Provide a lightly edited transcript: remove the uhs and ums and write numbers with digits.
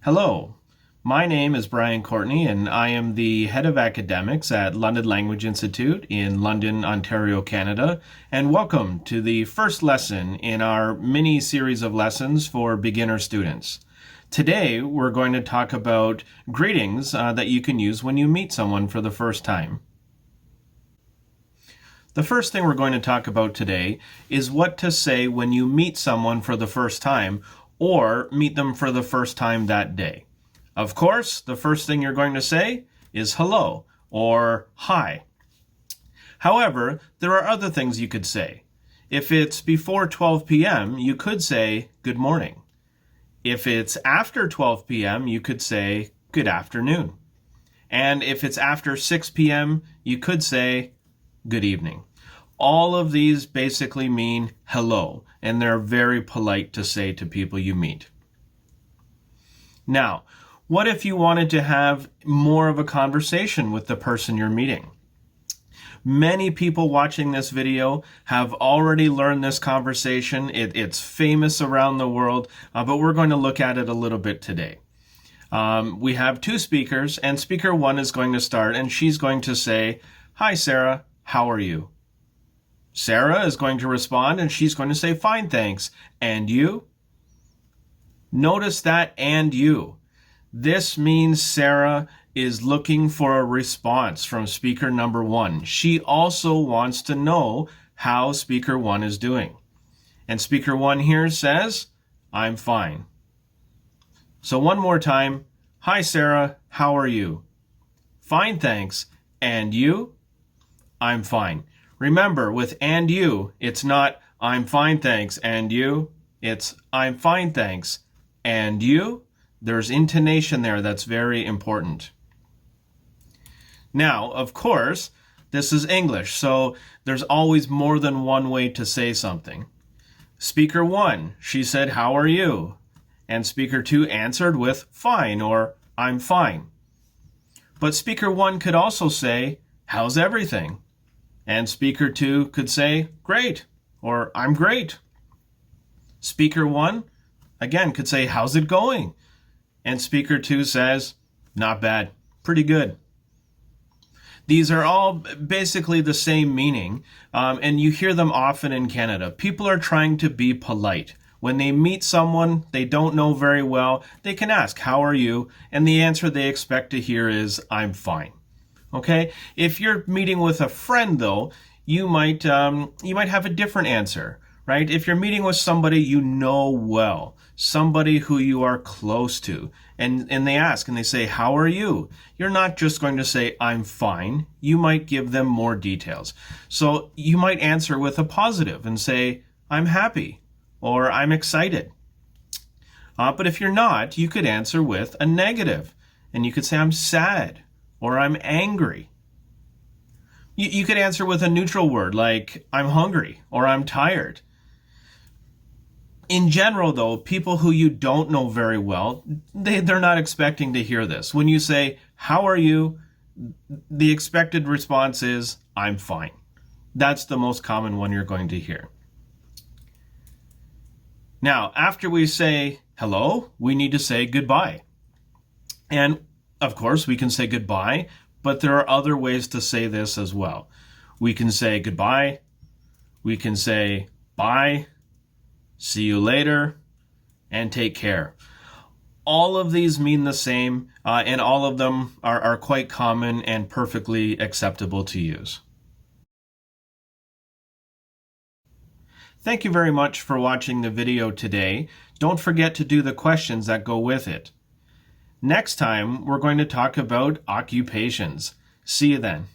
Hello, my name is Brian Courtney and I am the Head of Academics at London Language Institute in London, Ontario, Canada, and welcome to the first lesson in our mini series of lessons for beginner students. Today we're going to talk about greetings that you can use when you meet someone for the first time. The first thing we're going to talk about today is what to say when you meet someone for the first time or meet them for the first time that day. Of course, the first thing you're going to say is hello or hi. However, there are other things you could say. If it's before 12 p.m., you could say good morning. If it's after 12 p.m., you could say good afternoon. And if it's after 6 p.m., you could say good evening. All of these basically mean hello, and they're very polite to say to people you meet. Now, what if you wanted to have more of a conversation with the person you're meeting? Many people watching this video have already learned this conversation. It's famous around the world, but we're going to look at it a little bit today. We have two speakers, and speaker one is going to start, and she's going to say, "Hi, Sarah, how are you?" Sarah is going to respond, and she's going to say, "Fine, thanks. And you?" Notice that "and you." This means Sarah is looking for a response from speaker number one. She also wants to know how speaker one is doing. And speaker one here says, "I'm fine." So one more time, "Hi, Sarah, how are you?" "Fine, thanks. And you?" "I'm fine." Remember, with "and you," it's not "I'm fine, thanks, and you." It's "I'm fine, thanks, and you." There's intonation there that's very important. Now, of course, this is English, so there's always more than one way to say something. Speaker one, she said, "How are you?" And speaker two answered with "fine" or "I'm fine." But speaker one could also say, "How's everything?" And speaker two could say, "Great," or "I'm great." Speaker one, again, could say, "How's it going?" And speaker two says, "Not bad, pretty good." These are all basically the same meaning, and you hear them often in Canada. People are trying to be polite. When they meet someone they don't know very well, they can ask, "How are you?" And the answer they expect to hear is, "I'm fine." Okay? If you're meeting with a friend, though, you might have a different answer, right? If you're meeting with somebody you know well, somebody who you are close to, and they ask and they say, "How are you?" You're not just going to say, "I'm fine." You might give them more details. So you might answer with a positive and say, "I'm happy," or "I'm excited." But if you're not, you could answer with a negative, and you could say, "I'm sad," or "I'm angry." You could answer with a neutral word like "I'm hungry" or "I'm tired." In general, though, people who you don't know very well, they're not expecting to hear this. When you say, "How are you?" the expected response is, "I'm fine." That's the most common one you're going to hear. Now, after we say hello, we need to say goodbye. And of course, we can say goodbye, but there are other ways to say this as well. We can say goodbye. We can say bye, see you later, and take care. All of these mean the same, and all of them are quite common and perfectly acceptable to use. Thank you very much for watching the video today. Don't forget to do the questions that go with it. Next time, we're going to talk about occupations. See you then.